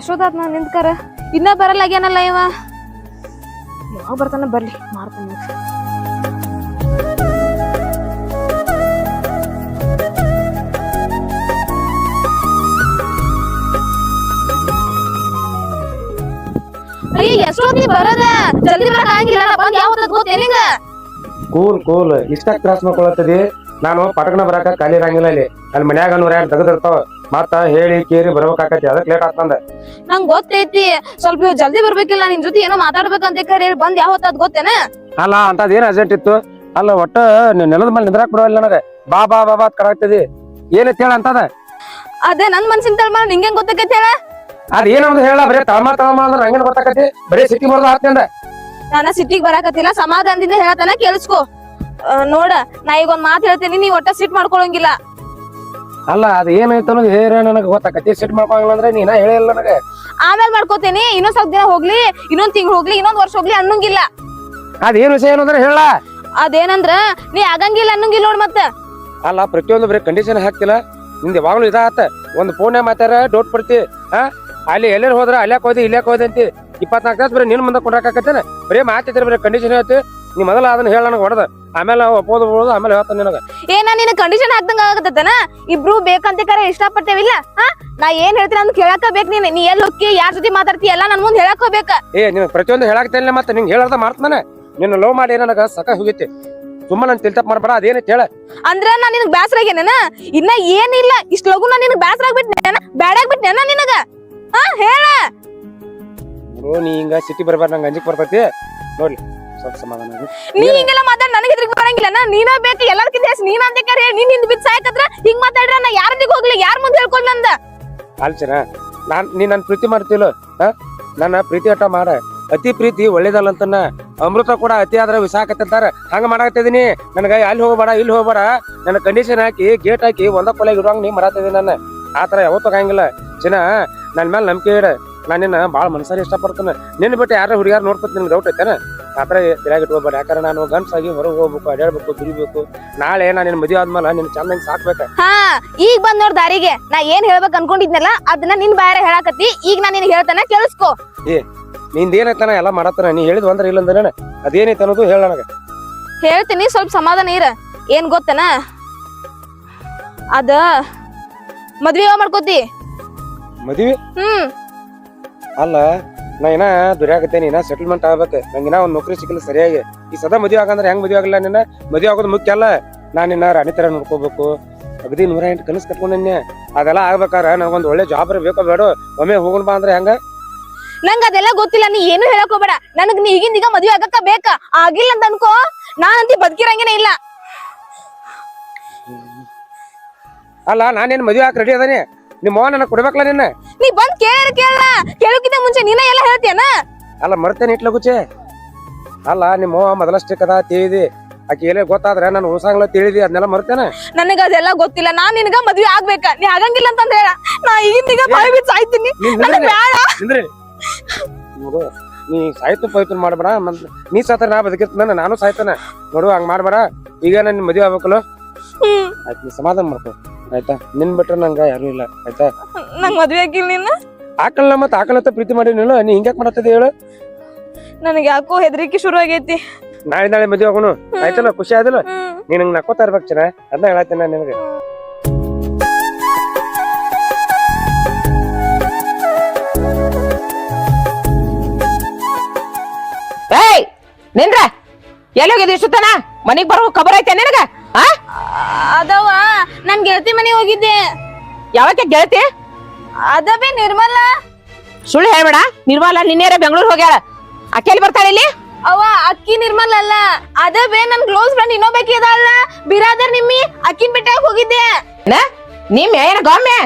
ಎಷ್ಟೊತ್ತಾತ್ ನಾ ನಿಂತ್ಕರ ಇನ್ನ ಬರಲ್ಲಾಗ್ಯಾನಲ್ಲ ಇವ ಯಾವಾಗ ಬರ್ತಾನ ಬರ್ಲಿ ಮಾಡ್ತಾನ ಅಯ್ಯ ಎಷ್ಟೊತ್ತಿ ಬರದ ಜಲ್ದಿ ಬರಕ್ ಆಗಿಲ್ಲ ಬಂದ್ ಯಾವತ್ತ ಗೊತ್ತೇನಿಂಗ ಕೂಲ್ ಇಷ್ಟ ಕ್ರಾಸ್ ಮಾಡ್ಕೊಳತ್ತದಿ ನಾನು ಪಟಕನ ಬರಾಕ ಖಾಲಿ ಇರಂಗಿಲ್ಲ ಅಲ್ಲಿ ಮನ್ಯಾಗ 102 ತೆಗದಿರ್ತಾವ ಮತ್ತ ಹೇಳಿ ಕೇರಿ ಬರ್ಬೇಕಾಕತಿ ಅದಕ್ಕೆ ಲೇಟ್ ಆಗ್ತಂದ ನಂಗ್ ಗೊತ್ತೈತಿ ಸ್ವಲ್ಪ ಜಲ್ದಿ ಬರ್ಬೇಕಿಲ್ಲ ನಿನ್ ಜೊತೆ ಏನೋ ಮಾತಾಡ್ಬೇಕಂತ ಕರೆ ಬಂದ್ ಯಾವತ್ತ ಗೊತ್ತೇನ ಅಲ್ಲ ಅಂತದ್ ಏನ್ ಅರ್ಜೆಂಟ್ ಇತ್ತು ಅಲ್ಲ ಒಟ್ಟ ನೆಲದ ಮೇಲೆ ನಿಂದ್ರಾಕ್ ಬಿಡವಲ್ಲ ನನಗ ಬಾ ಬಾ ಬಾ ಬಾ ಕರಾಗ್ತದಿ ಏನೈತ್ ಹೇಳ ಅಂತದ ಅದೇ ನನ್ ಮನ್ಸಿನ ತಳ್ಮಾರ ನಿಂಗೆ ಗೊತ್ತಾಕೈತಿ ಹೇಳ ಅದ್ ಏನಂದ್ ಹೇಳ ಬರೀ ತಳಮ ಅಂದ್ರೆ ಹಂಗೇನ್ ಗೊತ್ತಾಕತಿ ಬರೀ ಸಿಟಿ ಬರ್ದ ಹಾಕ್ತಂದ ನಾನ ಸಿಟಿಗ್ ಬರಾಕತ್ತಿಲ್ಲ ಸಮಾಧಾನದಿಂದ ಹೇಳತನ ಕೇಳಿಸ್ಕೊ ನೋಡ ನಾ ಈಗ ಒಂದ್ ಮಾತು ಹೇಳ್ತೀನಿ ನೀವ್ ಒಟ್ಟ ಸಿಟ್ ಮಾಡ್ಕೊಳಂಗಿಲ್ಲ ಅಲ್ಲ ಅದ್ ಏನೈತ ಅನ್ನೋದು ಹೇಳ ನನಗ ಗೊತ್ತಾಕತಿ ಸಿಟ್ ಮಾಡ್ಕೊಂಗಿಲ್ಲ ಅಂದ್ರೆ ನೀನ ಹೇಳಿಲ್ಲ ನನಗೆ ಆಮೇಲೆ ಮಾಡ್ಕೋತೇನಿ ಇನ್ನೊಂದ್ ಸ್ವಲ್ಪ ದಿನ ಹೋಗ್ಲಿ ಇನ್ನೊಂದ್ ತಿಂಗಳು ಹೋಗ್ಲಿ ಇನ್ನೊಂದ್ ವರ್ಷ ಹೋಗ್ಲಿ ಅನ್ನಂಗಿಲ್ಲ ಅದೇನ್ ವಿಷಯ ಏನಂದ್ರೆ ಹೇಳ ಅದೇನಂದ್ರ ನೀ ಆಗಂಗಿಲ್ಲ ಅನ್ನಂಗಿಲ್ಲ ನೋಡ್ ಮತ್ತ ಅಲ್ಲ ಪ್ರತಿಯೊಂದು ಬರೀ ಕಂಡೀಷನ್ ಹಾಕ್ತಿಲ್ಲ ನಿಂದ ಯಾವಾಗ್ಲೂ ಇದಾತ ಒಂದ್ ಫೋನ್ ಮಾತಾರ ಡೌಟ್ ಪಡ್ತಿ ಅಲ್ಲಿ ಎಲ್ಲೇರ್ ಹೋದ್ರ ಅಲ್ಯಾಕ್ ಹೋದಿ ಇಲ್ಯಾಕ್ ಹೋದಿ ಅಂತಿ 24 ತಾಸು ಬರೀ ನಿನ್ ಮುಂದೆ ಕೊಡಾಕತ್ತೇನ ಬರೀ ಮಾತಿದ್ರೆ ಬರೀ ಕಂಡೀಷನ್ ಹೇಳ್ತಿ ನೀ ಮೊದಲ ಅದನ್ನ ಹೇಳ ನನಗೆ ಹೊಡೆದ ಆಮೇಲೆ ಒಪ್ಪೋದು ಆಮೇಲೆ ಹೇಳ್ತಾನ ನಿನಗ ಏನ ನಿನ್ ಕಂಡೀಷನ್ ಹಾಕ್ದಂಗ ಆಗತ್ತನ ಇಬ್ರು ಬೇಕಂತ ಕರೆ ಇಷ್ಟಪಟ್ಟೇವಿಲ್ಲ ನಾ ಏನ್ ಹೇಳ್ತೀನಿ ಅಂತ ಕೇಳಾಕ ಬೇಕ್ ನೀ ಎಲ್ಲಿ ಹೋಗಿ ಯಾರ ಜೊತೆ ಮಾತಾಡ್ತಿ ಎಲ್ಲ ನನ್ ಮುಂದೆ ಹೇಳಕ್ ಹೋಗ್ಬೇಕ ನಿನ್ ಪ್ರತಿಯೊಂದು ಹೇಳಾಕ್ತೇನೆ ಮತ್ತೆ ನಿಂಗೆ ಹೇಳದ ಮಾಡ್ತಾನೆ ನಿನ್ನ ಲವ್ ಮಾಡಿ ನನಗ ಸಕ ಹೋಗಿತಿ ಸುಮ್ಮ ನನ್ ತಿಳ್ತಪ್ ಮಾಡ್ಬೇಡ ಅದೇನೈತಿ ಹೇಳ ಅಂದ್ರ ನಾ ನಿನಗ್ ಬ್ಯಾಸರ ಆಗ್ಯಾನ ಇನ್ನ ಏನಿಲ್ಲ ಇಷ್ಟ ಲಗು ನಾ ನಿನಗ್ ಬ್ಯಾಸರ ಆಗ್ಬಿಟ್ನೇನ ಬ್ಯಾಡಾಗ್ಬಿಟ್ನೇನ ನಿನಗ ಹೇಳ ನೀ ಹಿಂಗ ಸಿಟಿ ಬರ್ಬಾರ ನಂಗೆ ಅಂಜಿಕ್ ಬರ್ತೈತಿ ನೋಡ್ಲಿ ಸ್ವಲ್ಪ ಸಮಾಧಾನ ನೀ ಹಿಂಗೆಲ್ಲ ಮಾತಾಡ ನನಗೆ ಇದ್ರಿಗೆ ಬರಂಗಿಲ್ಲ ನೀನ ಬೇಕು ಎಲ್ಲಾರ್ಕಿಂತ ಜಾಸ್ತಿ ನೀನ್ ಅಂತ ಕರೆ ನೀನ್ ಹಿಂದ್ ಬಿದ್ದು ಸಾಯಕತ್ರ ಹಿಂಗ್ ಮಾತಾಡ್ರ ನಾ ಯಾರದಿಗ್ ಹೋಗ್ಲಿ ಯಾರ ಮುಂದೆ ಹೇಳ್ಕೊಂಡ್ ನಂದ ಅಲ್ಚನ ನೀ ನನ್ ಪ್ರೀತಿ ಮಾಡ್ತಿಲ್ಲ ನನ್ನ ಪ್ರೀತಿ ಅಟ ಮಾಡ ಅತಿ ಪ್ರೀತಿ ಒಳ್ಳೇದಲ್ಲ ಅಂತನ ಅಮೃತ ಕೂಡ ಅತಿ ಆದ್ರ ವಿಸಾಕತ್ತಾರ ಹಂಗ ಮಾಡಾಕತ್ತಿದೀನಿ ನನಗ ಅಲ್ಲಿ ಹೋಗ್ಬೇಡ ಇಲ್ಲಿ ಹೋಗ್ಬೇಡ ನನ್ನ ಕಂಡೀಷನ್ ಹಾಕಿ ಗೇಟ್ ಹಾಕಿ ಒಂದ ಕೊಲೆಗೆ ಇಡುವಂಗ ನೀ ಮರಾತಿದ್ದೀನಿ ನಾನು ಆತರ ಯಾವತ್ತೂ ಆಗಂಗಿಲ್ಲ ಚಿನ್ನ ನನ್ ಮೇಲೆ ನಂಬಿಕೆ ಇಡ ನಾನು ನಿನ್ನ ಭಾಳ ಮನಸಾರಿ ಇಷ್ಟಪಡ್ತಾನೆ ನಿನ್ನ ಬಿಟ್ಟು ಯಾರ ಹುಡುಗಾರ ನೋಡ್ಕೊತ ನಿನ್ಗೆ ಡೌಟ್ ಐತೇನ ಆತರ ತಿರಾಗಿ ಇಟ್ಕೋಬೇಡ ಯಾಕಂದ್ರೆ ನಾನು ಗಂಡ್ಸಾಗಿ ಹೊರಗೆ ಹೋಗ್ಬೇಕು ಅಡ್ಯಾಡ್ಬೇಕು ದುಡಿಬೇಕು ನಾಳೆ ನಾನು ನಿನ್ನ ಮದುವೆ ಆದ್ಮೇಲೆ ನಿನ್ ಚಂದಂಗ್ ಸಾಕ್ಬೇಕ ಈಗ ಬಂದ್ ನೋಡ್ ದಾರಿಗೆ ನಾ ಏನ್ ಹೇಳ್ಬೇಕು ಅನ್ಕೊಂಡಿದ್ನಲ್ಲ ಅದನ್ನ ನಿನ್ ಬಾಯಾರ ಹೇಳಾಕತ್ತಿ ಈಗ ನಾ ನಿನಗೆ ಹೇಳ್ತಾನ ಕೇಳಿಸ್ಕೊ ನಿಂದ ಏನೈತಾನ ಎಲ್ಲ ಮಾಡತ್ತಾನ ನೀ ಹೇಳಿದ್ ಒಂದ್ರ ಇಲ್ಲ ಅಂದ್ರೆ ಅದೇನೈತೆ ಅನ್ನೋದು ಹೇಳ ನನಗ ಹೇಳ್ತೀನಿ ಸ್ವಲ್ಪ ಸಮಾಧಾನ ಇರ ಏನ್ ಗೊತ್ತನ ಅದ ಮದ್ವೆ ಯಾವ ಮಾಡ್ಕೋತಿ ಮದ್ವಿ ಅಲ್ಲ ನಾ ಏನ ದುರ್ಯಾಗತ್ತೇನಿ ಇನ್ನ ಸೆಟಲ್ಮೆಂಟ್ ಆಗ್ಬೇಕು ನಂಗಿನ ಒಂದ್ ನೌಕರಿ ಸಿಕ್ಕಲ್ಲ ಸರಿಯಾಗಿ ಈ ಸದಾ ಮದ್ವೆ ಆಗಂದ್ರೆ ಹೆಂಗ್ ಮದ್ವೆ ಆಗಲ್ಲ ನಿನ್ನ ಮದ್ವೆ ಆಗೋದು ಮುಖ್ಯ ಅಲ್ಲ ನಾನ್ ನಿನ್ನ ರಾಣಿ ತರ ನೋಡ್ಕೋಬೇಕು ಅಗದಿ 108 ಕನಸು ಕಟ್ಕೊಂಡೇನೆ ಅದೆಲ್ಲ ಆಗ್ಬೇಕಾರ ನನಗೊಂದ್ ಒಳ್ಳೆ ಜಾಬ್ ಬೇಕೋ ಬೇಡ ಒಮ್ಮೆ ಹೋಗೋಣ ಬಾ ಅಂದ್ರೆ ಹೆಂಗ ನಂಗ ಅದೆಲ್ಲ ಗೊತ್ತಿಲ್ಲ ನೀ ಏನು ಹೇಳಕ್ ಹೋಗ್ಬೇಡ ನನಗ್ ನೀ ಈಗಿಂದ ಮದ್ವೆ ಆಗಕ್ಕ ಬೇಕ ಆಗಿಲ್ಲ ಅಂತ ಅನ್ಕೋ ನಾನಂತಿ ಬದುಕಿರಂಗೇನೆ ಇಲ್ಲ ಅಲ್ಲ ನಾನೇನ್ ಮದ್ವೆ ಆಗ ರೆಡಿ ಅದಾನೆ ನಿಮ್ಮ ಅವ್ವ ನನಗ್ ಕೊಡ್ಬೇಕಲ್ಲ ನಿನ್ನ ನೀ ಬಂದ್ ಕೇಳೋಕ್ಕಿಂತ ಮುಂಚೆ ನೀನ ಎಲ್ಲ ಹೇಳ್ತೀಯನ ಅಲ್ಲ ಮರ್ತೇನೆ ಇಟ್ಲಗುಚೆ ಅಲ್ಲ ನಿಮ್ಮ ಅವ್ವ ಮೊದಲಷ್ಟೇ ಕದ ತಿಳಿದಿ ಆಕಿ ಏನೇ ಗೊತ್ತಾದ್ರೆ ನಾನು ಉಳ್ಸಂಗ್ಲ ತಿಳಿದಿ ಅದನ್ನೆಲ್ಲ ಮರ್ತೇನೆ ನನಗ ಅದೆಲ್ಲ ಗೊತ್ತಿಲ್ಲ ನಾನ್ ನಿನಗ ಮದ್ವೆ ಆಗ್ಬೇಕ ನೀ ಆಗಂಗಿಲ್ಲ ಅಂತಂದ ಹೇಳ ನಾ ಈಗಿಂದ ಬಾಯಿ ಬಿಟ್ಟು ಸಾಯ್ತೀನಿ ನೀ ಸಾಯ್ತು ಪೈತು ಮಾಡ್ಬೇಡ ನೀ ಸಾತ್ರ ನಾ ಬದುಕಿರ್ತಾನ ನಾನು ಸಾಯ್ತಾನ ನೋಡು ಹಂಗ ಮಾಡ್ಬೇಡ ಈಗ ನನ್ ಮದ್ವೆ ಆಗ್ಬೇಕಲ್ಲ ಆಯ್ತು ನೀ ಸಮಾಧಾನ ಮಾಡ್ಕೊ ಆಯ್ತಾ ನಿನ್ ಬಿಟ್ರೆ ನಂಗ ಯಾರು ಇಲ್ಲ ಆಯ್ತಾ ನಂಗ್ ಮದ್ವೆ ಆಗಿಲ್ಲ ನೀನು ಆಕಲ್ಲ ಮತ್ ಆಕಲತ್ತ ಪ್ರೀತಿ ಮಾಡಿನಿಲ್ಲ ನೀ ಹಿಂಗ್ಯಾಕ್ ಮಾಡತ್ತದ ಹೇಳು ನನಗೆ ಯಾಕೋ ಹೆದರಿಕೆ ಶುರು ಆಗೈತಿ ನಾಳೆ ಮದ್ವೆ ಆಗೋನು ಆಯ್ತಲ್ಲ ಖುಷಿ ಆದಿಲ್ಲ ನೀ ನಂಗೆ ನಕ್ಕೋತಾ ಇರ್ಬೇಕು ಚೆನ್ನ ಅದನ್ನ ಹೇಳತ್ತೀನಿ ನಿನಗೆ ಏಯ್ ನಿಂದ್ರ ಎಲ್ಲಿ ಹೋಗಿದ್ ಇಷ್ಟುತನ ಮನಿಗ್ ಬರೋ ಖಬರ್ ಐತೆ ನಿನಗ ಅದವ ನನ್ ಗೆಳತಿ ಮನೆ ಹೋಗಿದ್ದೆ ಯಾವಕ್ಕೆ ಗೆಳತಿ ಅದಬೇ ನಿರ್ಮಲ ಸುಳ್ಳು ಹೇಳ್ಬೇಡ ನಿರ್ಮಲ ನಿನ್ನೇರ ಬೆಂಗಳೂರು ಹೋಗ್ಯಾಳ ಅಕ್ಕೆಲ್ಲಿ ಬರ್ತಾಳೆ ಇಲ್ಲಿ ಅವ ಅಕ್ಕಿ ನಿರ್ಮಲ್ ಅಲ್ಲ ಅದಬೇ ನನ್ ಕ್ಲೋಸ್ ಫ್ರೆಂಡ್ ಇನ್ನೊಬ್ಬಾಕಿ ಅಲ್ಲ ಬಿರಾದರ್ ನಿಮ್ಮಿ ಅಕ್ಕಿನ ಬೆಟ್ಟಾಗ ಹೋಗಿದ್ದೆ ನಿಮ್ಮೆ ಏನ ಗೊಮ್ಮೆ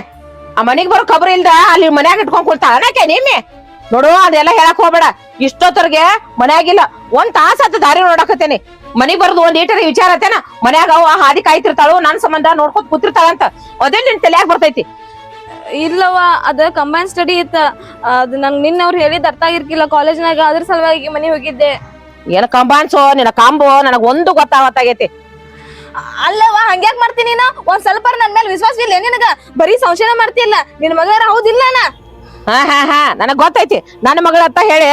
ಆ ಮನಿಗ್ ಬರೋ ಖಬರ್ ಇಲ್ದ ಅಲ್ಲಿ ಮನ್ಯಾಗ ಇಟ್ಕೊಂಡ್ ಕೊಡ್ತಾಳ ನಿಮ್ಮೆ ನೋಡು ಅದೆಲ್ಲ ಹೇಳಕ್ ಹೋಗ್ಬೇಡ ಇಷ್ಟೊತ್ತರ್ಗೆ ಮನ್ಯಾಗಿಲ್ಲ ಒಂದ್ ತಾಸ ಹತ್ತು ದಾರಿ ನೋಡಕತ್ತೇನಿ ಮನಿಗ್ ಬರೋದು ಒಂದ್ ಈಟರ ವಿಚಾರ ಐತೇನ ಮನ್ಯಾಗ ಅವ ಹಾದಿ ಕಾಯ್ತಿರ್ತಾಳು ನನ್ ಸಂಬಂಧ ನೋಡ್ಕೊತ ಕೂತಿರ್ತಾಳ ಅಂತ ಅದೇ ನಿನ್ ತಲೆಯಾಗ ಬರ್ತೈತಿ ಇಲ್ಲವ ಅದ ಕಂಬೈನ್ ಸ್ಟಡಿ ಇತ್ತ ಅದ್ ನಂಗ್ ನಿನ್ನ ಅವ್ರು ಹೇಳಿದ್ ಅರ್ಥ ಆಗಿರ್ಕಿಲ್ಲ ಕಾಲೇಜ್ನಾಗ ಅದ್ರ ಸಲುವಾಗಿ ಮನೆ ಹೋಗಿದ್ದೆ ಏನ ಕಂಬಾನ್ಸೋ ನಿನ್ನ ಕಾಂಬೋ ನನಗ್ ಒಂದು ಗೊತ್ತಾಗತ್ತೈತಿ ಅಲ್ಲವ ಹಂಗ್ಯಾಕ್ ಮಾಡ್ತೀನಿ ನಾ ಒಂದ್ ಸ್ವಲ್ಪ ನನ್ ಮೇಲೆ ವಿಶ್ವಾಸ ಇಲ್ಲ ನಿನಗ ಬರೀ ಸಂಶಯ ಮಾಡ್ತಿಲ್ಲ ನಿನ್ ಮಗರ ಹೌದಿಲ್ಲ ಹಾ ನನಗ್ ಗೊತ್ತೈತಿ ನನ್ನ ಮಗಳ ಅಂತ ಹೇಳಿ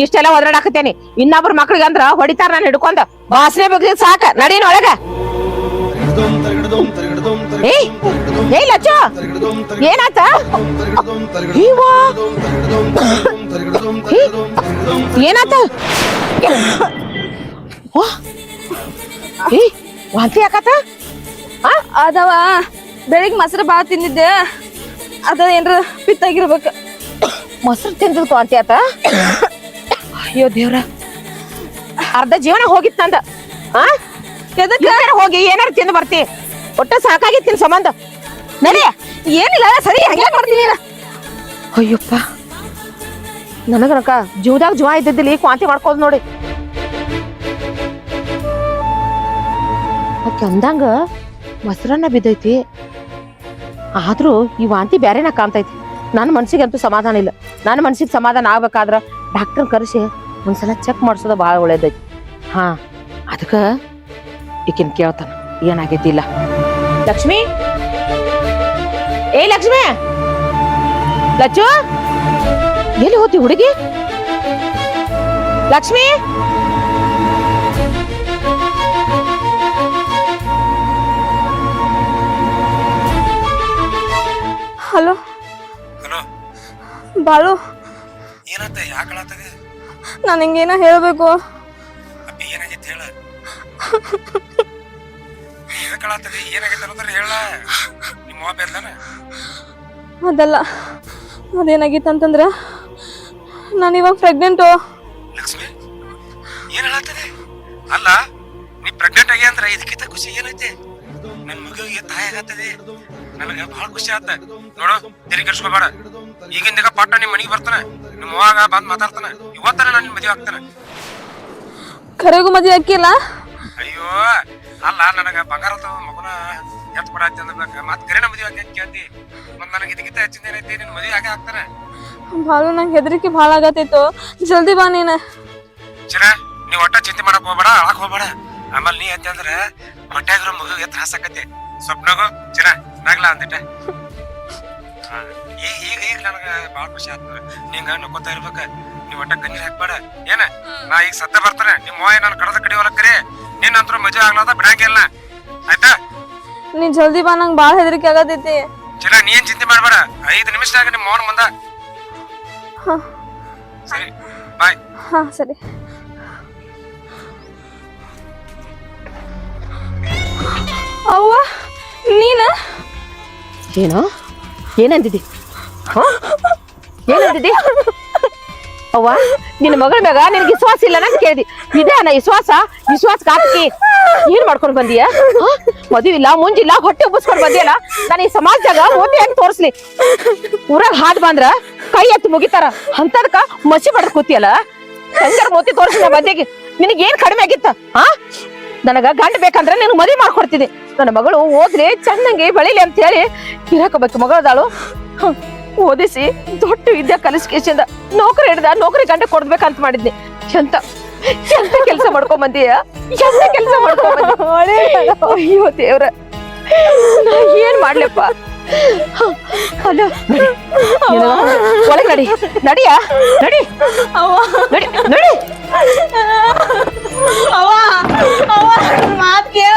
ಇಷ್ಟೆಲ್ಲ ಒದರಾಡಾಕತ್ತೇನಿ. ಇನ್ನೊಬ್ರ ಮಕ್ಳಿಗೆ ಅಂದ್ರ ಹೊಡಿತಾರ ನಾನು ಹಿಡ್ಕೊಂಡ ವಾಸನೆ ಬಗ್ಗೆ ಸಾಕ ನಡೀನ್ ಒಳಗ. ಏ ಲಚ್ಚು ಏನಾತ? ಏನಾತ? ವಾಂತಿ ಯಾಕತ್ತ? ಅದವ ಬೆಳಿಗ್ಗೆ ಮೊಸರು ಬಾಳ ತಿಂದಿದ್ದೆ, ಅದ ಏನ್ರ ಪಿತ್ತಾಗಿರ್ಬೇಕ. ಮೊಸರು ತಿಂದದ್ದು ವಾಂತಿ ಆತ? ಅಯ್ಯೋ ದೇವ್ರ, ಅರ್ಧ ಜೀವನ ಹೋಗಿತ್ ನಂದ. ಹೋಗಿ ಏನಾರು ತಿಂದು ಬರ್ತಿ, ಒಟ್ಟ ಸಾಕಾಗಿತ್ತಿನ ಸಂಬಂಧ. ನಡಿ. ಏನಿಲ್ಲ ಸರಿ ಹಂಗೆ ಮಾಡ್ತೀನಿ. ಅಯ್ಯಪ್ಪ, ನನಗನಕ ಜೀವದಾಗ ಜೀವ ಇದ್ದಿದ್ದಿಲ್ಲ ಈಗ ವಾಂತಿ ಮಾಡ್ಕೋದ್ ನೋಡಿ. ಆಕೆ ಅಂದಂಗ ಮೊಸರನ್ನ ಬಿದ್ದೈತಿ, ಆದ್ರೂ ಈ ವಾಂತಿ ಬ್ಯಾರೇನ ಕಾಣ್ತೈತಿ. ನನ್ನ ಮನ್ಸಿಗೆ ಅಂತೂ ಸಮಾಧಾನ ಇಲ್ಲ. ನನ್ನ ಮನ್ಸಿಗೆ ಸಮಾಧಾನ ಆಗ್ಬೇಕಾದ್ರ ಡಾಕ್ಟರ್ ಕರೆಸಿ ಒಂದ್ಸಲ ಚೆಕ್ ಮಾಡ್ಸೋದು ಬಹಳ ಒಳ್ಳೇದೈತಿ. ಹಾ, ಅದಕ್ಕ ಈಕಿನ್ ಕೇಳ್ತಾನ ಏನಾಗೈತಿಲ್ಲ. ಲಕ್ಷ್ಮಿ, ಏ ಲಕ್ಷ್ಮಿ, ಲಚ್ಚು ಎಲ್ಲಿ ಹೋತಿ ಹುಡುಗಿ? ಲಕ್ಷ್ಮಿ, ಹಲೋ ಹಲೋ ಬಾಳು, ಏನಂತ ಯಾಕಳಾತದೆ? ನಾನು ಹಿಂಗೇನ ಹೇಳ್ಬೇಕು? ಅಪ್ಪಿ ಏನಾಗೈತಿ ಹೇಳ. ಯಾಕಳಾತದೆ ಏನಾಗೈತೆ ಅನ್ನೋದ್ರ ಹೇಳ. ನಿಮ್ಮ ಅವ್ವ ಬೇರ್ದಾನ? ಅದಲ್ಲ, ಅದೇನಾಗಿತ್ತು ಅಂತಂದ್ರ ನಾನು ಇವಾಗ ಪ್ರೆಗ್ನೆಂಟು. ಲಕ್ಷ್ಮಿ ಏನ್ ಹೇಳಾತದೆ? ಅಲ್ಲ, ನೀ ಪ್ರೆಗ್ನೆಂಟ್ ಆಗಿ ಅಂದ್ರ ಇದಕ್ಕಿಂತ ಖುಷಿ ಏನೈತೆ? ನನ್ ಮಗುವಿಗೆ ತಾಯಿ ಆಗತ್ತದೆ, ನನಗ ಬಹಳ ಖುಷಿ ಆತ. ನೋಡು, ತೆರಿಗೆ ಕೆಡ್ಸ್ಕೊಬೇಡ. ಈಗಿಂದೀಗ ಪಾಟ ನಿಮ್ ಮನಿಗೆ ಬರ್ತಾನ, ನಿಮ್ಮ ಅವ್ವಾಗ ಬಂದ್ ಮಾತಾಡ್ತಾನ. ಇವತ್ತನ ನಾನು ನಿನ್ ಮದುವೆ ಆಗ್ತಾನ. ಕರೆಗೂ ಮದುವೆ ಹಾಕಿಲ್ಲ? ಅಯ್ಯೋ ಅಲ್ಲ, ನನಗ ಬಂಗಾರದ ಮಗುನ ಎತ್ ಕೊಡಾತಿ ಅಂದ್ರಕ ಮತ್ ಕರೆನ ಮದುವೆ ಆಗಿ ಕೇಳ್ತಿ. ಮತ್ ನನಗೆ ಇದಕ್ಕಿಂತ ಹೆಚ್ಚಿನ ಏನೈತಿ? ನಿನ್ ಮದುವೆ ಆಗೇ ಆಗ್ತಾನ. ಬಾಳು, ನಂಗೆ ಹೆದರಿಕೆ ಭಾಳ ಆಗತ್ತಿತ್ತು. ಜಲ್ದಿ ಬಾ ನೀನ. ಚಿರ, ನೀವ್ ಒಟ್ಟ ಚಿಂತೆ ಮಾಡಕ್ ಹೋಗ್ಬೇಡ, ಅಳಕ್ ಹೋಗ್ಬೇಡ. ಆಮೇಲೆ ನೀ ಅಂತ ಅಂದ್ರ ಹೊಟ್ಯಾಗಿರೋ ಮಗುಗೆ ತ್ರಾಸ ಆಕತಿ. ಸ್ವಪ್ನಗು ಚಿರ ನಾಗ್ಲಾ ಅಂದಿಟ್ಟ. ಈಗ ನನಗ ಬಾಳ ಖುಷಿ ಆತ. ನಿಂಗ ನಕ್ಕೋತ ಇರ್ಬೇಕ. ನೀವ್ ಒಟ್ಟ ಕಣ್ಣೀರ್ ಹಾಕ್ಬೇಡ ಏನ. ನಾ ಈಗ ಸದ್ದ ಬರ್ತಾನೆ, ನಿಮ್ ಮೋಯ್ ನಾನು ಕಡದ ಕಡಿ ಹೊಲಕ್ಕರಿ ನಿನ್ನಂತ್ರ ಮಜಾ ಆಗ್ಲಾದ ಬಿಡಂಗಿಲ್ಲ, ಆಯ್ತಾ? ನೀನ್ ಜಲ್ದಿ ಬಾ, ನಂಗೆ ಭಾಳ ಹೆದರಿಕೆ ಆಗತೈತಿ. ಚಿರ, ನೀ ಏನ್ ಚಿಂತೆ ಮಾಡ್ಬೇಡ. 5 ನಿಮಿಷದಾಗ ನಿಮ್ ಮೋನ್ ಮುಂದ. ಸರಿ, ಬಾಯ್. ಹಾ ಸರಿ. ಅವ್ವ, ನೀನ ಏನು ಏನಂದಿದ್ದಿ? ಏನಂದಿದ್ದಿ? ಅವ್ವ, ನಿನ್ನ ಮಗಳ ಮ್ಯಾಗ ನಿನ್ಗೆ ವಿಶ್ವಾಸ ಇಲ್ಲ ಅಂತ ಕೇಳಿದಿ. ಇದೇ ಅನ್ನ ವಿಶ್ವಾಸ ಕಾಕಿ ಏನ್ ಮಾಡ್ಕೊಂಡ್ ಬಂದಿಯ? ಮದುವೆ ಇಲ್ಲ, ಮುಂಜಿಲ್ಲ, ಹೊಟ್ಟೆ ಉಬ್ಬಿಸ್ಕೊಂಡ್ ಬಂದಿಯಲ್ಲ. ನಾನು ಈ ಸಮಾಜದಾಗ ಓದಿ ಹೆಂಗ್ ತೋರ್ಸ್ಲಿ? ಊರಾಗ ಹಾದ್ ಬಂದ್ರ ಕೈ ಎತ್ತಿ ಮುಗಿತಾರ, ಅಂತದಕ್ಕ ಮಸಿ ಬಡ್ದ್ ಕೂತಿಯಲ್ಲ. ಹೆಂಗಾರ ಮೋತಿ ತೋರ್ಸಿನ ಬಂದಿಗೆ ನಿನಗೆ ಏನ್ ಕಡಿಮೆ ಆಗಿತ್ತ? ನನಗ ಗಂಡ ಬೇಕಂದ್ರೆ ನೀನು ಮದುವೆ ಮಾಡ್ಕೊಡ್ತಿದ್ದೆ. ನನ್ನ ಮಗಳು ಓದ್ಲಿ, ಚೆನ್ನಾಗಿ ಬೆಳಿಲಿ ಅಂತ ಹೇಳಿ ಇರಾಕಬೇಕು ಮಗಳದಾಳು. ಓದಿಸಿ ದೊಡ್ಡ ವಿದ್ಯಾ ಕಲಿಸ್ಕೇಶಿಂದ ನೌಕರಿ ಹಿಡ್ದ ನೌಕರಿ ಗಂಡ ಕೊಡ್ಬೇಕಂತ ಮಾಡಿದ್ನಿ. ಎಂತ ಕೆಲಸ ಮಾಡ್ಕೊಂಡ್ ಬಂದೀಯ? ಎಂತ ಕೆಲಸ ಮಾಡ್ಕೊಂಡ್ ಬಂದಿ? ಅಯ್ಯೋ ದೇವ್ರ, ನಾ ಏನ್ ಮಾಡ್ಲಪ್ಪ? ಅಲ್ಲ, ಒಳಗ್ ನಡಿ, ನಡಿಯ ನಡಿ, ನಡಿ ನಡಿ. ಮಾತ್ ಕೇಳ.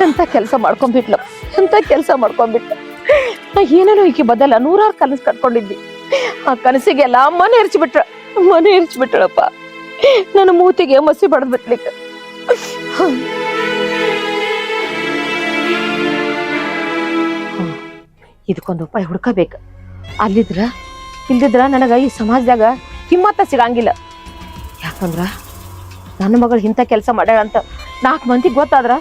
ಎಂತ ಕೆಲಸ ಮಾಡ್ಕೊಂಡ್ಬಿಟ್ಲು, ಎಂತ ಕೆಲಸ ಮಾಡ್ಕೊಂಡ್ಬಿಟ್ಲು. ನಾ ಏನೇನೋ ಈಕಿ ಬದಲ 100 ಕನಸು ಕಟ್ಕೊಂಡಿದ್ವಿ. ಆ ಕನಸಿಗೆಲ್ಲ ಮನೆ ಇರ್ಚ್ಬಿಟ್ರಪ್ಪ. ನನ್ನ ಮೂತಿಗೆ ಮಸಿ ಬಡದ್ ಬಿಟ್ಲಿಕ್ಕೆ. ಇದಕ್ಕೊಂದು ಉಪಾಯ ಹುಡ್ಕಬೇಕು. ಇಲ್ದಿದ್ರ ನನಗ ಈ ಸಮಾಜದಾಗ ಕಿಮ್ಮತ್ತ ಸಿಗಂಗಿಲ್ಲ. ಯಾಕಂದ್ರ ನನ್ನ ಮಗಳು ಇಂಥ ಕೆಲಸ ಮಾಡ್ಯಾಳ ಅಂತ 4 ಮಂದಿಗೆ ಗೊತ್ತಾದ್ರ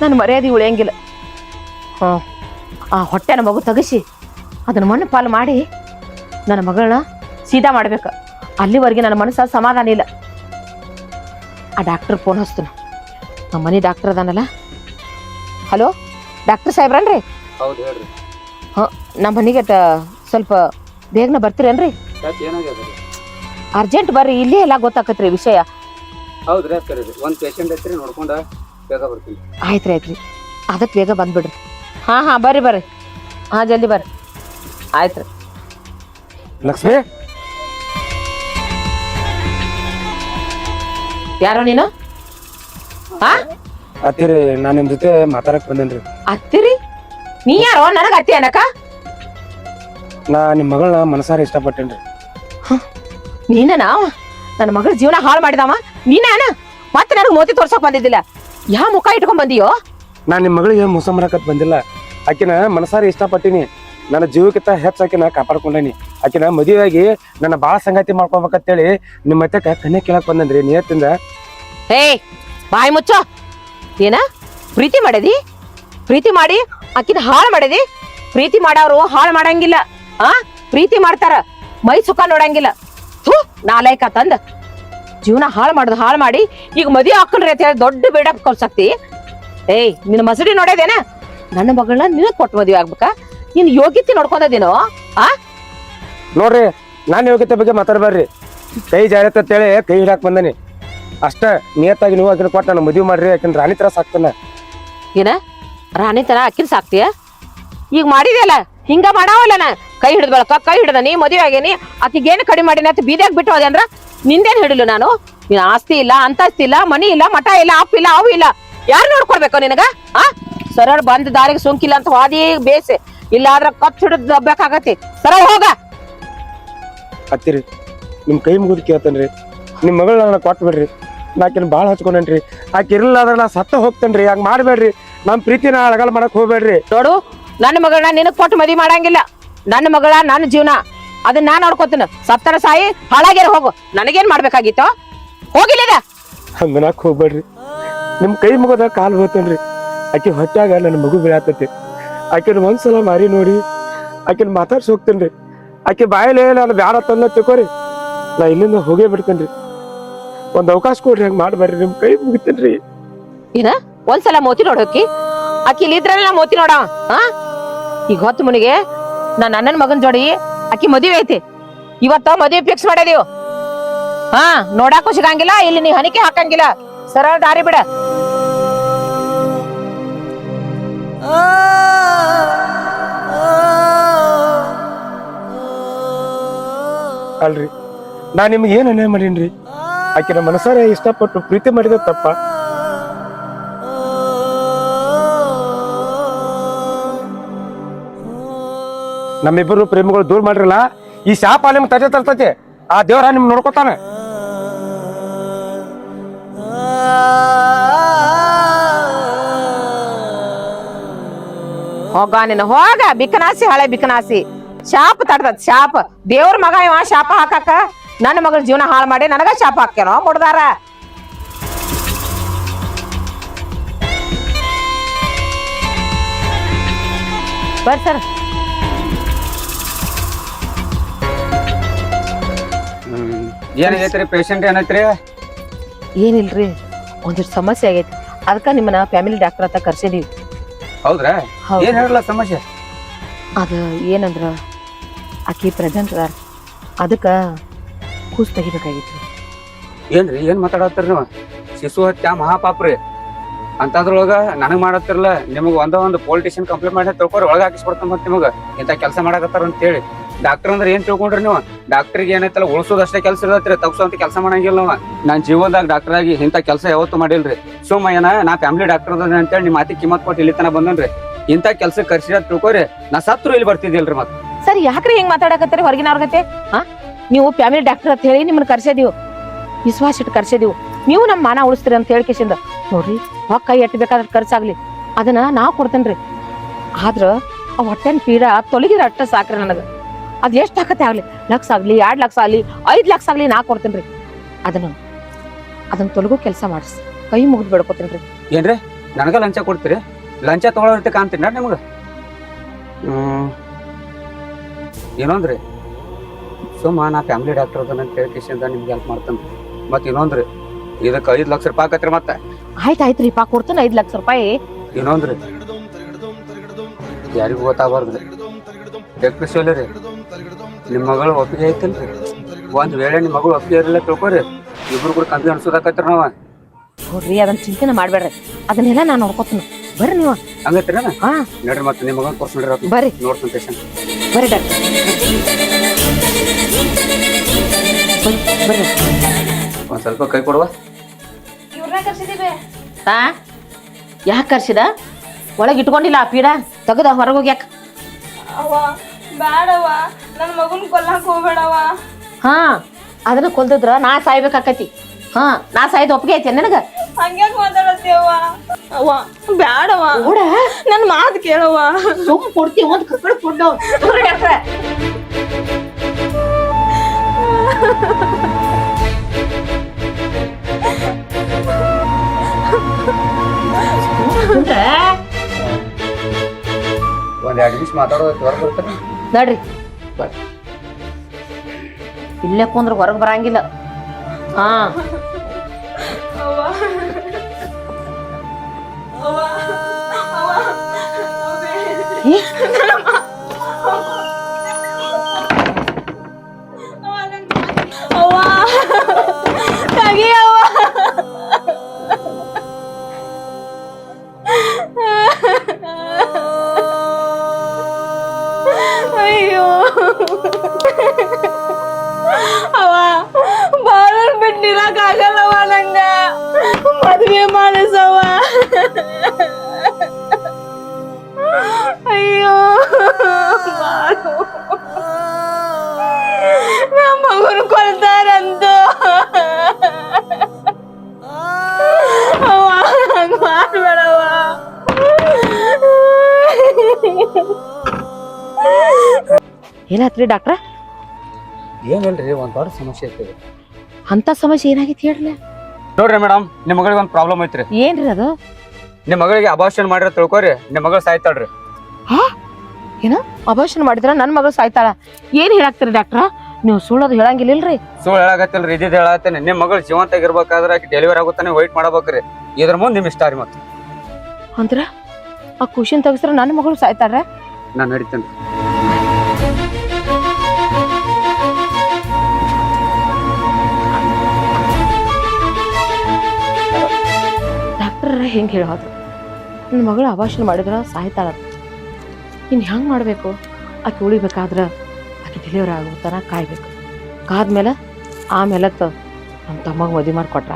ನನ್ನ ಮರ್ಯಾದೆ ಉಳಿಯಂಗಿಲ್ಲ. ಆ ಹೊಟ್ಟೆನ ಮಗು ತಗಸಿ ಅದನ್ನ ಮಣ್ಣು ಪಾಲು ಮಾಡಿ ನನ್ನ ಮಗಳನ್ನ ಸೀದಾ ಮಾಡ್ಬೇಕು. ಅಲ್ಲಿವರೆಗೆ ನನ್ನ ಮನಸ್ಸ ಸಮಾಧಾನ ಇಲ್ಲ. ಆ ಡಾಕ್ಟರ್ ಫೋನ್ ಹಚ್ತಾನ, ನಮ್ಮ ಮನೆ ಡಾಕ್ಟರ್ ಅದಾನಲ್ಲ. ಹಲೋ, ಡಾಕ್ಟರ್ ಸಾಹೇಬ್ರನ್ರಿ? ಹೌದು ಹೇಳ್ರಿ. ನಮ್ಮ ಮನೆಗೆ ಸ್ವಲ್ಪ ಬೇಗನೆ ಬರ್ತೀರೇನ್ರಿ? ಏನಾಗ್ಯದ? ಅರ್ಜೆಂಟ್ ಬರ್ರಿ, ಇಲ್ಲೇ ಎಲ್ಲ ಗೊತ್ತಾಕತ್ರಿ ವಿಷಯ. ಹೌದ್ರಿ, ಸರಿ. ಒಂದ್ ಪೇಷಂಟ್ ಐತ್ರಿ, ನೋಡ್ಕೊಂಡ ಬೇಗ ಬರ್ತೀನಿ. ಆಯ್ತ್ರಿ ಅದಕ್ಕೆ ಬೇಗ ಬಂದ್ಬಿಡ್ರಿ. ಹಾ ಬರ್ರಿ ಹಾ ಜಲ್ದಿ ಬರ್ರಿ. ಆಯ್ತ್ರಿ. ಲಕ್ಷ್ಮಿ, ಯಾರೋ ನೀನು? ಹಾ ಅತ್ತಿರಿ, ನಾನ್ ನಿಮ್ ಜೊತೆ ಮಾತಾಡಕ್ ಬಂದೇನ್ರಿ. ಅತ್ತಿರಿ? ನೀ ಯಾರೋ ನನಗ ಅತ್ತಿ ಅನ್ನಕ? ನಾ ನಿಮ್ ಮಗಳನ್ನ ಮನಸಾರ ಇಷ್ಟಪಟ್ಟೇನ್ರಿ. ನೀನ ನನ್ನ ಮಗಳ ಜೀವನ ಹಾಳು ಮಾಡಿದವ ನೀನ? ಮತ್ತೆ ನನಗ್ ಮೋತಿ ತೋರ್ಸಕ್ ಬಂದಿದ್ದಿಲ್ಲ, ಯಾವ ಮುಖ ಇಟ್ಕೊಂಡ್ ಬಂದಿಯೋ? ನಾ ನಿಮ್ ಮಗಳಿಗೆ ಮೋಸ ಮಾಡಕತ್ ಬಂದಿಲ್ಲ. ಆಕಿನ ಮನಸಾರ ಇಷ್ಟಪಟ್ಟಿನಿ. ನನ್ನ ಜೀವಕ್ಕಿಂತ ಹೆಚ್ಚು ಆಕಿನ ಕಾಪಾಡ್ಕೊಂಡೇನಿ. ಆಕಿನ ಮದುವೆಯಾಗಿ ನನ್ನ ಬಾಳ ಸಂಗಾತಿ ಮಾಡ್ಕೊಬೇಕಂತೇಳಿ ನಿಮ್ ಮತ್ತೆ ಕನ್ಯಾ ಕೇಳಕ್ ಬಂದನ್ರಿ ನಿಯತ್ತಿಂದ. ಹೇ ಬಾಯಿ ಮುಚ್ಚೋ. ಏನ ಪ್ರೀತಿ ಮಾಡದಿ? ಪ್ರೀತಿ ಮಾಡಿ ಆಕಿನ ಹಾಳು ಮಾಡದಿ? ಪ್ರೀತಿ ಮಾಡವ್ರು ಹಾಳು ಮಾಡಂಗಿಲ್ಲ. ಪ್ರೀತಿ ಮಾಡ್ತಾರ, ಮೈ ಸುಖ ನೋಡಂಗಿಲ್ಲ. ನಾಲೈಕ ತಂದ ಜೀವನ ಹಾಳು ಮಾಡಿ ಈಗ ಮದುವೆ ಹಾಕೊಂಡ್ರಿ ಅಂತ ಹೇಳಿ ದೊಡ್ಡ ಬೇಡಪ್ ಕೊಲ್ಸಕ್ತಿ. ಏಯ್ ನಿನ್ನ ಮಸಡಿ ನೋಡೋದೇನ? ನನ್ನ ಮಗಳನ್ನ ನಿನಗ್ ಕೊಟ್ಟು ಮದುವೆ ಆಗ್ಬೇಕಾ? ನಿನ್ ಯೋಗ್ಯತೆ ನೋಡ್ಕೊಂಡದೇನೋ? ನೋಡ್ರಿ, ನಾನ್ ಯೋಗ್ಯತೆ ಬಗ್ಗೆ ಮಾತಾಡ್ಬೇಡ್ರಿ. ಕೈ ಜಾರತ್ತ ಅಂತೇಳಿ ಕೈ ಹಿಡಾಕ್ ಬಂದನಿ ಅಷ್ಟ. ನಿಯತ್ತಾಗಿ ನೀವು ಆಕಿನ ಕೊಟ್ಟು ನಾನು ಮದುವೆ ಮಾಡ್ರಿ. ಆಕಿನ ರಾಣಿ ತರ ಸಾಕ್ತಾನ. ಏನ ರಾಣಿ ತರ ಅಕ್ಕಿನ ಸಾಕ್ತಿಯ? ಈಗ ಮಾಡಿದೆಯಲ್ಲ ಹಿಂಗ ಮಾಡಾವಲ್ಲ. ಕೈ ಹಿಡಿದ ಬಳಕ ಕೈ ಹಿಡ್ದ ನೀ ಮದುವೆ ಆಗೇನಿ, ಆಕಿಗೇನು ಕಡಿಮೆ ಮಾಡಿನ ಅಂತ ಬೀದಿಯಾಗ ಬಿಟ್ಟು ಹೋದೆ ಅಂದ್ರ ನಿಂದೇನ್ ಹಿಡಿಲು ನಾನು? ನೀನ್ ಆಸ್ತಿ ಇಲ್ಲ, ಅಂತಸ್ತಿ ಇಲ್ಲ, ಮನಿ ಇಲ್ಲ, ಮಠ ಇಲ್ಲ, ಅಪ್ಪ ಇಲ್ಲ, ಅವು ಇಲ್ಲ, ಯಾರು ನೋಡ್ಕೊಡ್ಬೇಕು ನಿನಗ? ಸರಳ ಬಂದ್ ದಾರಿಗೆ ಸೋಂಕಿಲ್ಲ ಅಂತ ವಾದಿ ಬೇಸೆ, ಇಲ್ಲ ಆದ್ರ ಕತ್ ಹಿಡಿದ್ ದಬ್ಬಾಗತ್ತೆ. ಸರಳ ಹೋಗ. ಹತ್ತಿರಿ, ನಿಮ್ ಕೈ ಮುಗಿದ್ ಕೇಳ್ತೇನ್ರಿ. ನಿಮ್ ಮಗಳ ನನ್ನ ಕೊಟ್ಟು ಬಿಡ್ರಿ. ನಾಕಿನ ಬಾಳ ಹಚ್ಕೊಂಡೇನ್ರಿ. ಆಕಿ ಇರಲಿಲ್ಲ ಅಂದ್ರೆ ನಾ ಸತ್ತ ಹೋಗ್ತೇನ್ರಿ. ಹಂಗ ಮಾಡ್ಬೇಡ್ರಿ. ನಮ್ ಪ್ರೀತಿನ ಅಳಗಾಲ ಮಾಡಕ್ ಹೋಗ್ಬೇಡ್ರಿ. ನೋಡು, ನನ್ನ ಮಗಳನ್ನ ನಿನಗ್ ಕೊಟ್ಟು ಮದಿ ಮಾಡಂಗಿಲ್ಲ. ನನ್ನ ಮಗಳ ನನ್ನ ಜೀವನ, ಅದನ್ನ ನಾನ್ ನೋಡ್ಕೋತೀನ. ಸತ್ತರ ಸಾಯಿ, ಹಾಳಾಗ್ಯಾರ ಹೋಗು. ನನಗೇನ್ ಮಾಡ್ಬೇಕಾಗಿತ್ತು? ಹೋಗಿಲ್ಲದ ಹಂಗನಾಕ್ ಹೋಗ್ಬೇಡ್ರಿ. ನಿಮ್ ಕೈ ಮುಗದ ಕಾಲ್ ಹೋಗ್ತೇನ್ರಿ. ಆಕಿ ಹೊಟ್ಯಾಗ ನನ್ನ ಮಗು ಬೀಳಾತೈತಿ. ಆಕಿನ ಒಂದ್ಸಲ ಮಾರಿ ನೋಡಿ ಆಕಿನ ಮಾತಾಡ್ಸಿ ಹೋಗ್ತೇನ್ರಿ. ಆಕಿ ಬಾಯಲೇ ನಾನು ಬ್ಯಾಡ ತಂದ ತಿಳ್ಕೊರಿ. ನಾ ಇಲ್ಲಿಂದ ಹೋಗೇ ಬಿಡ್ತೇನ್ರಿ. ಒಂದ್ ಅವಕಾಶ ಕೊಡ್ರಿ. ಹಂಗ ಮಾಡ್ಬೇಡ್ರಿ. ನಿಮ್ ಕೈ ಮುಗಿತೇನ್ರಿ. ಏನ ಒಂದ್ಸಲ ಮೋತಿ ನೋಡೋಕಿ? ಆಕಿ ಇಲ್ಲಿದ್ರಲ್ಲ ನಾ ಮೋತಿ ನೋಡ. ಈಗ ಹೊತ್ತು ಮುನಿಗೆ ನಾ ನನ್ನ ಮಗನ್ ಜೋಡಿ ಆಕಿ ಮದುವೆ ಐತಿ. ಇವತ್ತ ಮದುವೆ ಫಿಕ್ಸ್ ಮಾಡಿದೀವ್. ನೋಡಾಕು ಸಿಗಂಗಿಲ್ಲ, ಇಲ್ಲಿ ನೀ ಹನಿಕೆ ಹಾಕಂಗಿಲ್ಲ. ಸರಳ ದಾರಿ ಬಿಡ. ಅಲ್ರಿ, ನಾ ನಿಮ್ಗೆ ಏನ್ ಅನ್ಯಾಯ ಮಾಡೀನ್ರಿ? ಆಕಿನ ಮನಸಾರ ಇಷ್ಟಪಟ್ಟು ಪ್ರೀತಿ ಮಾಡಿದ ತಪ್ಪ? ನಮ್ಮಿಬ್ಬರು ಪ್ರೇಮಿಗಳು ದೂರ ಮಾಡ್ರಲ್ಲ, ಈ ಶಾಪ ನಿಮ್ಗೆ ತಜೆ ತರ್ತೈತಿ. ಆ ದೇವ್ರ ನಿಮ್ ನೋಡ್ಕೊತಾನ. ಹೋಗ ನಿನ್ನ ಹೋಗ. ಬಿಕನಾಸಿ, ಹಳೆ ಬಿಕನಾಸಿ. ಶಾಪ ತಡ್ದತ್ ಶಾಪ. ದೇವ್ರ ಮಗ ಇವ ಶಾಪ ಹಾಕಾಕ ನನ್ನ ಮಗಳ ಜೀವನ ಹಾಳು ಮಾಡಿ ನನಗ ಶಾಪ ಹಾಕ್ಯಾನೋ ಮುಡ್ದಾರ. ಬರ್ ಸರ್. ಏನಾಗೈತ್ರಿ? ಪೇಷಂಟ್ ಏನೈತ್ರಿ? ಏನಿಲ್ರಿ, ಒಂದಿಷ್ಟು ಸಮಸ್ಯೆ ಆಗೈತಿ. ಅದಕ್ಕ ನಿಮ್ಮನ್ನ ಫ್ಯಾಮಿಲಿ ಡಾಕ್ಟರ್ ಅಂತ ಕರ್ಸಿದೀವಿ. ಹೌದ್ರಾ? ಏನ್ ಹೇಳಲ್ಲ ಸಮಸ್ಯೆ? ಅದ ಏನಂದ್ರ ಆಕಿ ಪ್ರೆಗ್ನೆಂಟ್ ಅದಾರ. ಅದಕ್ಕ ಕೂಸ್ ತೆಗಿಬೇಕಾಗಿತ್ತು. ಏನ್ರಿ ಏನ್ ಮಾತಾಡತ್ತೀರಿ ನೀವು? ಶಿಶು ಹತ್ಯೆ ಮಹಾಪಾಪ್ರಿ. ಅಂತದ್ರೊಳಗ ನನಗ್ ಮಾಡತ್ತಿರಲ್ಲ. ನಿಮಗ್ ಒಂದು ಪೊಲಿಟಿಷಿಯನ್ ಕಂಪ್ಲೇಂಟ್ ಮಾಡಿ ತಿಳ್ಕೊರಿ, ಒಳಗ ಹಾಕಿಸ್ಬಿಡ್ತಾನ. ಮತ್ ನಿಮಗ ಇಂತ ಕೆಲಸ ಮಾಡಕತ್ತಾರ ಅಂತ ಹೇಳಿ. ಡಾಕ್ಟರ್ ಅಂದ್ರೆ ಏನ್ ತಿಳ್ಕೊಂಡ್ರಿ ನೀವು? ಡಾಕ್ಟರ್ಗೆ ಏನೈತಲ್ಲ ಉಳ್ಸೋದಷ್ಟೇ ಕೆಲಸ ಇರತ್ರಿ, ತಗ್ಸೋಂತ ಕೆಲಸ ಮಾಡಂಗಿಲ್ಲ ನಾವ. ನಾನ್ ಜೀವನದಾಗ ಡಾಕ್ಟರ್ ಆಗಿ ಇಂತ ಕೆಲಸ ಯಾವತ್ತೂ ಮಾಡಿಲ್ರಿ. ಸುಮ್ಮ ಏನ ನಾ ಫ್ಯಾಮಿಲಿ ಡಾಕ್ಟರ್ ಅದ ಅಂತೇಳಿ ನಿಮ್ ಮಾತಿ ಕಿಮ್ಮತ್ ಕೊಟ್ಟು ಇಲ್ಲಿ ತನ ಬಂದನ್ರಿ. ಇಂತ ಕೆಲ್ಸ ಕರ್ಸಿರ ತಿಳ್ಕೊರಿ, ನಾ ಸತ್ರು ಇಲ್ಲಿ ಬರ್ತಿದ್ದಿಲ್ರಿ. ಮತ್ ಸರ್ ಯಾಕ್ರಿ ಹಿಂಗ್ ಮಾತಾಡಕತ್ತೀರಿ ಹೊರಗಿನವ್ರಗತೆ? ನೀವು ಫ್ಯಾಮಿಲಿ ಡಾಕ್ಟರ್ ಅಂತ ಹೇಳಿ ನಿಮ್ಮನ್ನ ಕರ್ಸಿದೀವಿ, ವಿಶ್ವಾಸ ಇಟ್ಟು ಕರ್ಸಿದೀವಿ. ನೀವು ನಮ್ಮ ಮಾನ ಉಳಿಸ್ತೀರಿ ಅಂತ ಹೇಳ್ಕೇಶಿಂದ ನೋಡ್ರಿ, ಕೈ ಎಟ್ಟಬೇಕಾದ್ರೆ ಖರ್ಚಾಗ್ಲಿ ಅದನ್ನ ನಾ ಕೊಡ್ತೇನ್ರಿ. ಆದ್ರ ಆ ಹೊಟ್ಟೆನ್ ಪೀಡ ತೊಲಗಿದ್ರ ಅಟ್ಟ ಸಾಕ್ರಿ ನನಗ. ಅದ್ ಎಷ್ಟ್ ಆಕತ್ತೆ ಆಗ್ಲಿ, ಲಕ್ಷ ಆಗ್ಲಿ, 2 ಲಕ್ಷ ಆಗ್ಲಿ, 5 ಲಕ್ಷ ಆಗ್ಲಿ, ನಾ ಕೊಡ್ತೇನ್ರಿ. ಅದನ್ನ ತೊಲಗೋ ಕೆಲಸ ಮಾಡಿಸಿ ಕೈ ಮುಗಿದ್ ಬೇಡ್ಕೋತೇನ್ರಿ. ಏನ್ರಿ ನನಗ ಲಂಚ ಕೊಡ್ತೀರಿ? ಲಂಚ ತಗೊಳ್ಳೋರ್ತೆ ಕಾಣ್ತೀನಿ ನಿಮಗ. ಏನಂದ್ರಿ? ಸುಮ್ಮ ನಾ ಫ್ಯಾಮಿಲಿ ಡಾಕ್ಟರ್ ಅದನ್ನ ಕೇಳ್ಕೇಶಿಂದ ನಿಮ್ಗೆ ಹೆಲ್ಪ್ ಮಾಡ್ತೇನ್ರಿ. ಮತ್ ಇನ್ನೊಂದ್ರಿ, ಇದಕ್ಕೆ 5 ಲಕ್ಷ ರೂಪಾಯಿ ಆಕತ್ರಿ. ಮತ್ತೆ ಆಯ್ತಾಯ್ತ್ರಿ ಪಾ, ಕೊಡ್ತೇನೆ 5 ಲಕ್ಷ ರೂಪಾಯಿ. ಇನ್ನೊಂದ್ರಿ, ಯಾರಿಗೂ ಗೊತ್ತಾಗಬಾರ್ದ್ರಿ. ಡಾಕ್ಟರ್ ಶೋಲರಿ, ನಿಮ್ ಮಗಳು ಒಪ್ಪಿಗೆ ಐತಲ್ರಿ? ಒಂದ್ ವೇಳೆ ನಿಮ್ ಮಗಳು ಒಪ್ಪಿಗೆ ಇರಲಿಲ್ಲ ತಿಳ್ಕೊರಿ, ಇಬ್ರು ಕೂಡ ಕಂಪಿ ಅನ್ಸೋದಾಕತ್ರಿ ನಾವ. ನೋಡ್ರಿ ಅದನ್ನ ಚಿಂತೆನ ಮಾಡ್ಬೇಡ್ರಿ, ಅದನ್ನೆಲ್ಲ ನಾನು ನೋಡ್ಕೊತೀನಿ. ಬರ್ರಿ ನೀವು. ಹಂಗೈತ್ರಿ ಹಾ ನೋಡ್ರಿ ಮತ್ತೆ ನಿಮ್ಮ ಮಗನ್ ತೋರ್ಸ್ ನೋಡ್ರಿ ಬರ್ರಿ ನೋಡ್ತೀನಿ ಪೇಷಂಟ್. ಬರ್ರಿ ಡಾಕ್ಟರ್ ಬರ್ರಿ. ಒಂದ್ ಸ್ವಲ್ಪ ಕೈ ಕೊಡುವ. ಇವ್ರನ್ನ ಕರ್ಸಿದೀವಿ. ಹಾ ಯಾಕೆ ಕರ್ಸಿದ? ಒಳಗೆ ಇಟ್ಕೊಂಡಿಲ್ಲ ಆ ಪೀಡ ತೆಗದ ಹೊರಗೆ ಹೋಗ್ಯಾಕ. ಅವ್ವ ಬ್ಯಾಡವ್ವ, ನನ್ ಮಗನ್ ಕೊಲ್ಲಾಕ್ ಹೋಗ್ಬೇಡವ್ವ. ಹಾ ಅದನ್ನ ಕೊಲ್ದಿದ್ರ ನಾ ಸಾಯ್ಬೇಕಾಕತಿ. ಹಾ ನಾ ಸಾಯ್ದು ಒಪ್ಪಿಗೆ ಐತಿ ನನಗ? ಹಂಗ್ಯಾಕ್ ಮಾತಾಡತ್ತೀಯವ್ವ? ಅವ್ವ ಬ್ಯಾಡವ್ವ, ನೋಡ ನನ್ ಮಾತ್ ಕೇಳವ್ವ. ಸುಮ್ ಕೊಡ್ತೀವಿ ಒಂದ್ ಕಕ್ಕಡ ಕೊಡ್ಡವ್. ಡಾಕ್ಟ್ರ ಒಂದ್ 2 ನಿಮಿಷ ಮಾತಾಡೋದು ಹೊರಗೆ ಬರ್ತಾರೆ ನೋಡ್ರಿ. ಇಲ್ಲೇ ಕುಂದ್ರ ಹೊರಗ್ ಬರಂಗಿಲ್ಲ. ಹಾ ಅವ್ವ ಅವ್ವ ಅವ್ವ ಏ, ಅವ್ವ ತಗಿಯವ್ವ. ಅಯ್ಯೋ ಅವ ಬಾಳನ್ ಬಿಟ್ಟಿರಕ್ ಆಗಲ್ಲವ, ನಂಗ ಮದ್ವೆ ಮಾಡಿಸವ. ಅಯ್ಯೋ ಬಾಳು, ನಮ್ಮ ಮಗನ ಕೊಲ್ತಾರಂತ. ಅವ್ವ ಹಂಗ ಮಾಡ್ಬೇಡವ. ಏನಾತ್ರಿ ಡಾಕ್ಟ್ರ? ಏನಿಲ್ರಿ ಒಂದ್ ದೊಡ್ಡ ಸಮಸ್ಯೆ ಐತಿ. ಅಂತ ಸಮಸ್ಯೆ ಏನಾಗಿತ್ತು ಹೇಳ್ರಿ? ನೋಡ್ರಿ ಮೇಡಮ್, ನಿಮ್ ಮಗಳಿಗೆ ಒಂದ್ ಪ್ರಾಬ್ಲಮ್ ಐತ್ರಿ. ಏನ್ರಿ ಅದು? ನಿಮ್ ಮಗಳಿಗೆ ಅಬಾರ್ಷನ್ ಮಾಡಿರ ತಿಳ್ಕೊರಿ, ನಿಮ್ ಮಗಳು ಸಾಯ್ತಾಳ್ರಿ. ಹಾ ಏನ ಅಬಾರ್ಷನ್ ಮಾಡಿದ್ರ ನನ್ ಮಗಳು ಸಾಯ್ತಾಳ? ಏನ್ ಹೇಳಾಕ್ತಿರಿ ಡಾಕ್ಟ್ರ ನೀವು? ಸುಳ್ಳೋದು ಹೇಳಂಗಿಲ್ಲಲ್ರಿ? ಸುಳ್ಳು ಹೇಳಾಕತ್ತಿಲ್ರಿ, ಇದ್ದಿದ್ದು ಹೇಳತ್ತೇನೆ. ನಿಮ್ ಮಗಳು ಜೀವಂತ ಆಗಿರ್ಬೇಕಾದ್ರೆ ಆಕಿ ಡೆಲಿವರಿ ಆಗುತ್ತಾನೆ ವೆಯ್ಟ್ ಮಾಡಬೇಕ್ರಿ. ಇದ್ರ ಮುಂದೆ ನಿಮ್ ಇಷ್ಟ ರೀ. ಮತ್ತೆ ಅಂದ್ರ ಆ ಖುಷಿನ್ ತೆಗಿಸ್ರ ನನ್ನ ಮಗಳು ಸಾಯ್ತಾರ? ನಾನ್ ನಡಿತೇನ್ರಿ. ಡಾಕ್ಟರ್ ಹೆಂಗ್ ಹೇಳೋದು? ನನ್ನ ಮಗಳು ಅಭಾಷಣ ಮಾಡಿದ್ರ ಸಾಯ್ತಾಳ. ಇನ್ ಹೆಂಗ್ ಮಾಡ್ಬೇಕು? ಆಕೆ ಉಳಿಬೇಕಾದ್ರ ಆಕೆ ಡೆಲಿವರಿ ಆಗುತ್ತಾನ ಕಾಯ್ಬೇಕು. ಕಾದ್ಮೇಲೆ ಆಮೇಲೆ ನಮ್ಮ ತಮ್ಮಗ ಮದುವೆ ಮಾಡಿ ಕೊಟ್ರ.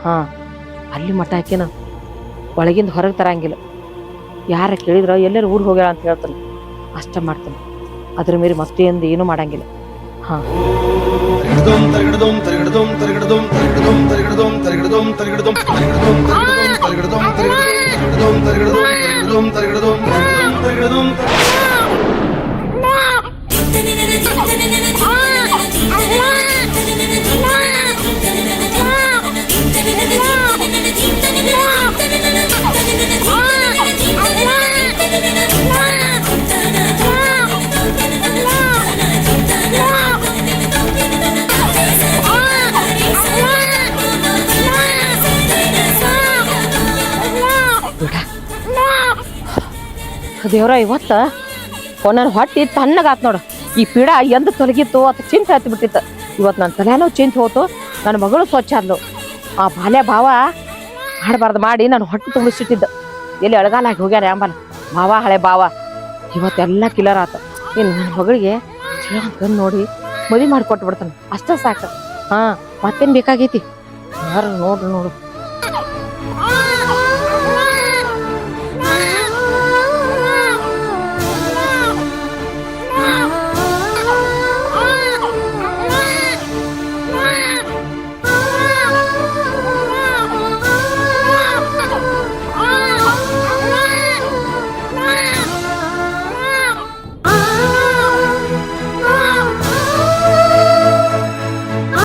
ಹಾ ಅಲ್ಲಿ ಮಠ ಆಕಿನ ಒಳಗಿಂದ ಹೊರಗೆ ತರಂಗಿಲ್ಲ. ಯಾರ ಕೇಳಿದ್ರ ಎಲ್ಲರೂ ಊರಿಗೆ ಹೋಗ್ಯಾಳ ಅಂತ ಹೇಳ್ತಾನೆ, ಅಷ್ಟ ಮಾಡ್ತಾನೆ. ಅದ್ರ ಮೇಲೆ ಮತ್ತೇಂದು ಏನೂ ಮಾಡಂಗಿಲ್ಲ. ಹಾ ದೇವ್ರ, ಇವತ್ತ ನನ್ನ ಹೊಟ್ಟಿ ತಣ್ಣಗಾತ್ ನೋಡು. ಈ ಪೀಡ ಎಂದ ತೊಲಗಿತ್ತು ಅಥವಾ ಚಿಂತೆ ಹತ್ತಿ ಬಿಟ್ಟಿತ್ತು. ಇವತ್ತು ನನ್ನ ತಲೆನೂ ಚಿಂತೆ ಹೋತು, ನನ್ನ ಮಗಳು ಸ್ವಚ್ಛ ಆದ್ಲು. ಆ ಬಾಲ್ಯ ಭಾವ ಮಾಡಬಾರ್ದು ಮಾಡಿ ನಾನು ಹೊಟ್ಟೆ ತುಂಬಿಸಿಟ್ಟಿದ್ದ. ಎಲ್ಲಿ ಅಳಗಾಲಾಗಿ ಹೋಗ್ಯಾರ ಅಂಬಲ್ಲ ಭಾವ, ಹಳೆ ಭಾವ. ಇವತ್ತೆಲ್ಲ ಕಿಲರ್ ಆತ. ಇನ್ನು ನನ್ನ ಮಗಳಿಗೆ ಚಲೋ ಅಂತ ಗಂಡು ನೋಡಿ ಮದುವೆ ಮಾಡಿಕೊಟ್ಟು ಬಿಡ್ತಾನೆ, ಅಷ್ಟೇ ಸಾಕು. ಹಾ ಮತ್ತೇನು ಬೇಕಾಗೈತಿ? ಯಾರು ನೋಡ್ರಿ ನೋಡು.